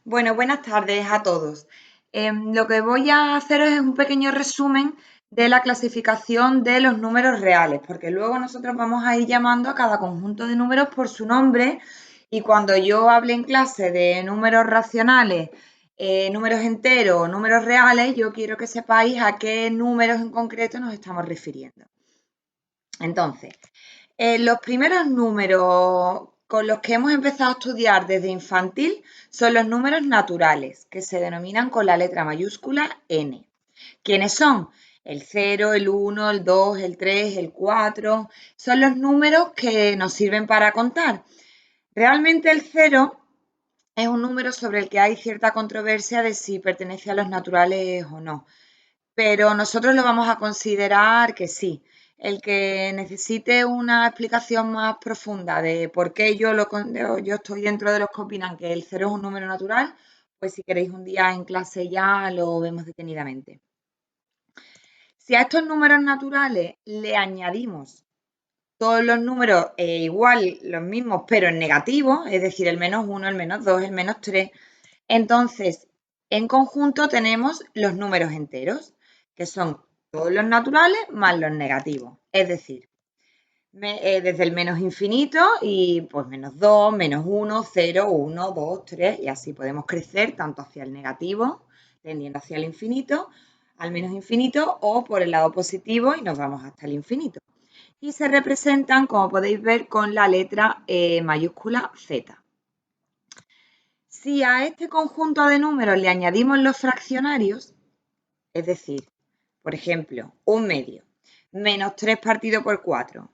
Bueno, buenas tardes a todos. Lo que voy a hacer es un pequeño resumen de la clasificación de los números reales, porque luego nosotros vamos a ir llamando a cada conjunto de números por su nombre y cuando yo hable en clase de números racionales, números enteros o números reales, yo quiero que sepáis a qué números en concreto nos estamos refiriendo. Entonces, los primeros números con los que hemos empezado a estudiar desde infantil son los números naturales, que se denominan con la letra mayúscula n. ¿Quiénes son? El 0, el 1, el 2, el 3, el 4. Son los números que nos sirven para contar. Realmente el 0 es un número sobre el que hay cierta controversia de si pertenece a los naturales o no, pero nosotros lo vamos a considerar que sí. El que necesite una explicación más profunda de por qué yo estoy dentro de los que opinan que el cero es un número natural, pues si queréis un día en clase ya lo vemos detenidamente. Si a estos números naturales le añadimos todos los números igual, los mismos, pero en negativo, es decir, el -1, el -2, el -3, entonces en conjunto tenemos los números enteros, que son todos los naturales más los negativos. Es decir, desde el menos infinito y pues -2, -1, 0, 1, 2, 3 y así podemos crecer tanto hacia el negativo, tendiendo hacia el infinito, al menos infinito o por el lado positivo y nos vamos hasta el infinito. Y se representan, como podéis ver, con la letra mayúscula Z. Si a este conjunto de números le añadimos los fraccionarios, es decir, por ejemplo, un medio, menos 3 partido por 4,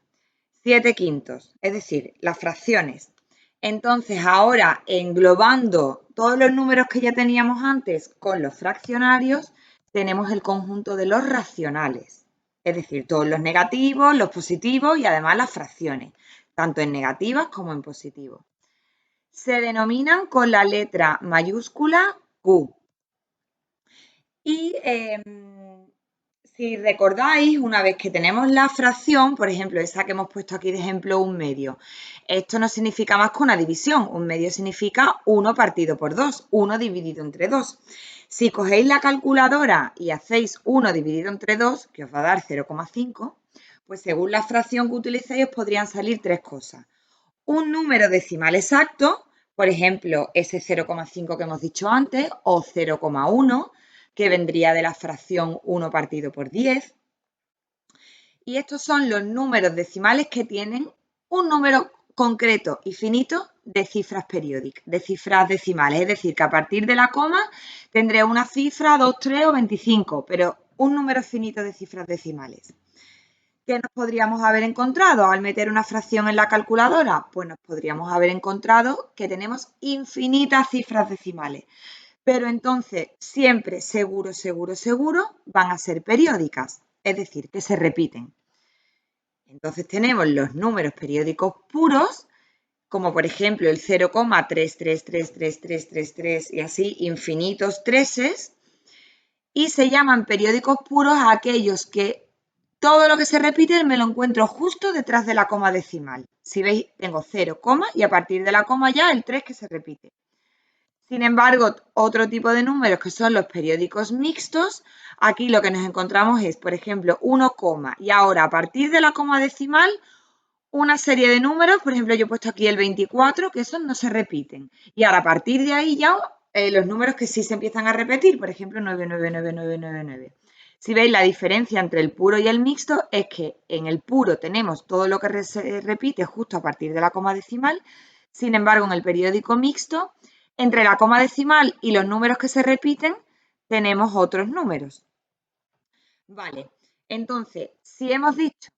7 quintos, es decir, las fracciones. Entonces, ahora englobando todos los números que ya teníamos antes con los fraccionarios, tenemos el conjunto de los racionales, es decir, todos los negativos, los positivos y además las fracciones, tanto en negativas como en positivos. Se denominan con la letra mayúscula Q. Y si recordáis, una vez que tenemos la fracción, por ejemplo, esa que hemos puesto aquí de ejemplo, un medio, esto no significa más que una división. Un medio significa 1 partido por 2, 1 dividido entre 2. Si cogéis la calculadora y hacéis 1 dividido entre 2, que os va a dar 0,5, pues según la fracción que utilicéis os podrían salir tres cosas. Un número decimal exacto, por ejemplo, ese 0,5 que hemos dicho antes, o 0,1, que vendría de la fracción 1 partido por 10. Y estos son los números decimales que tienen un número concreto y finito de cifras periódicas, de cifras decimales. Es decir, que a partir de la coma tendré una cifra, 2, 3 o 25, pero un número finito de cifras decimales. ¿Qué nos podríamos haber encontrado al meter una fracción en la calculadora? Pues nos podríamos haber encontrado que tenemos infinitas cifras decimales. Pero entonces, siempre seguro, seguro, seguro, van a ser periódicas, es decir, que se repiten. Entonces tenemos los números periódicos puros, como por ejemplo el 0,333333 y así infinitos treses, y se llaman periódicos puros a aquellos que todo lo que se repite me lo encuentro justo detrás de la coma decimal. Si veis, tengo 0, y a partir de la coma ya el 3 que se repite. Sin embargo, otro tipo de números que son los periódicos mixtos, aquí lo que nos encontramos es, por ejemplo, 1, y ahora a partir de la coma decimal, una serie de números, por ejemplo, yo he puesto aquí el 24, que esos no se repiten. Y ahora a partir de ahí ya los números que sí se empiezan a repetir, por ejemplo, 9999999. Si veis la diferencia entre el puro y el mixto es que en el puro tenemos todo lo que se repite justo a partir de la coma decimal, sin embargo en el periódico mixto, entre la coma decimal y los números que se repiten, tenemos otros números. Vale, entonces, si hemos dicho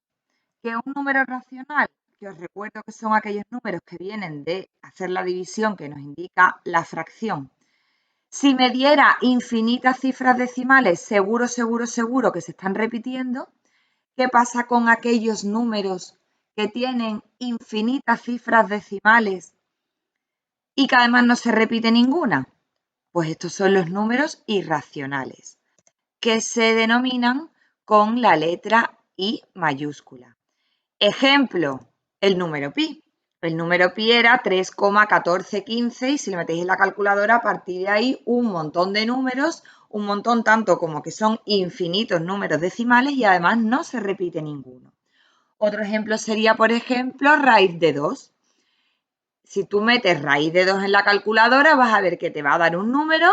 que un número racional, que os recuerdo que son aquellos números que vienen de hacer la división que nos indica la fracción, si me diera infinitas cifras decimales, seguro, seguro, seguro que se están repitiendo, ¿qué pasa con aquellos números que tienen infinitas cifras decimales y que además no se repite ninguna? Pues estos son los números irracionales, que se denominan con la letra I mayúscula. Ejemplo, el número pi. El número pi era 3,1415 y si lo metéis en la calculadora, a partir de ahí un montón de números, un montón tanto como que son infinitos números decimales y además no se repite ninguno. Otro ejemplo sería, por ejemplo, raíz de 2. Si tú metes raíz de 2 en la calculadora, vas a ver que te va a dar un número,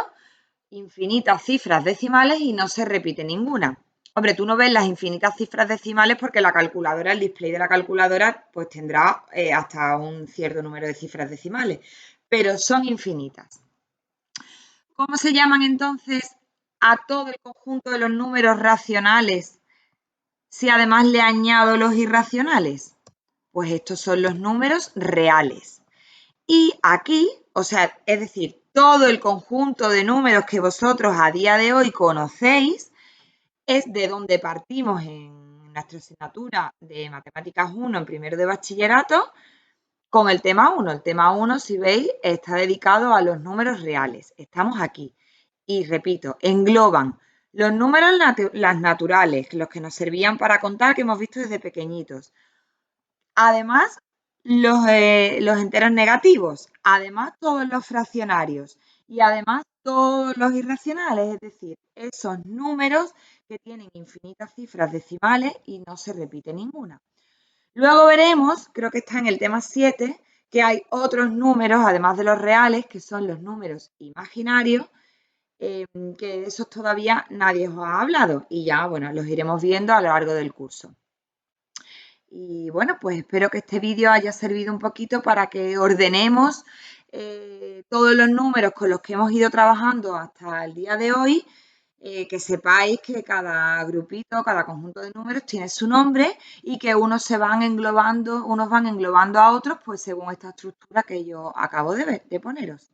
infinitas cifras decimales y no se repite ninguna. Hombre, tú no ves las infinitas cifras decimales porque la calculadora, el display de la calculadora, pues tendrá hasta un cierto número de cifras decimales, pero son infinitas. ¿Cómo se llaman entonces a todo el conjunto de los números racionales si además le añado los irracionales? Pues estos son los números reales. Y aquí, o sea, es decir, todo el conjunto de números que vosotros a día de hoy conocéis es de donde partimos en nuestra asignatura de Matemáticas 1 en primero de bachillerato con el tema 1. El tema 1, si veis, está dedicado a los números reales. Estamos aquí. Y repito, engloban los números las naturales, los que nos servían para contar, que hemos visto desde pequeñitos. Además, los enteros negativos, además todos los fraccionarios y además todos los irracionales, es decir, esos números que tienen infinitas cifras decimales y no se repite ninguna. Luego veremos, creo que está en el tema 7, que hay otros números, además de los reales, que son los números imaginarios, que de esos todavía nadie os ha hablado y ya, bueno, los iremos viendo a lo largo del curso. Y bueno, pues espero que este vídeo haya servido un poquito para que ordenemos todos los números con los que hemos ido trabajando hasta el día de hoy, que sepáis que cada grupito, cada conjunto de números tiene su nombre y que unos van englobando a otros, pues según esta estructura que yo acabo de poneros.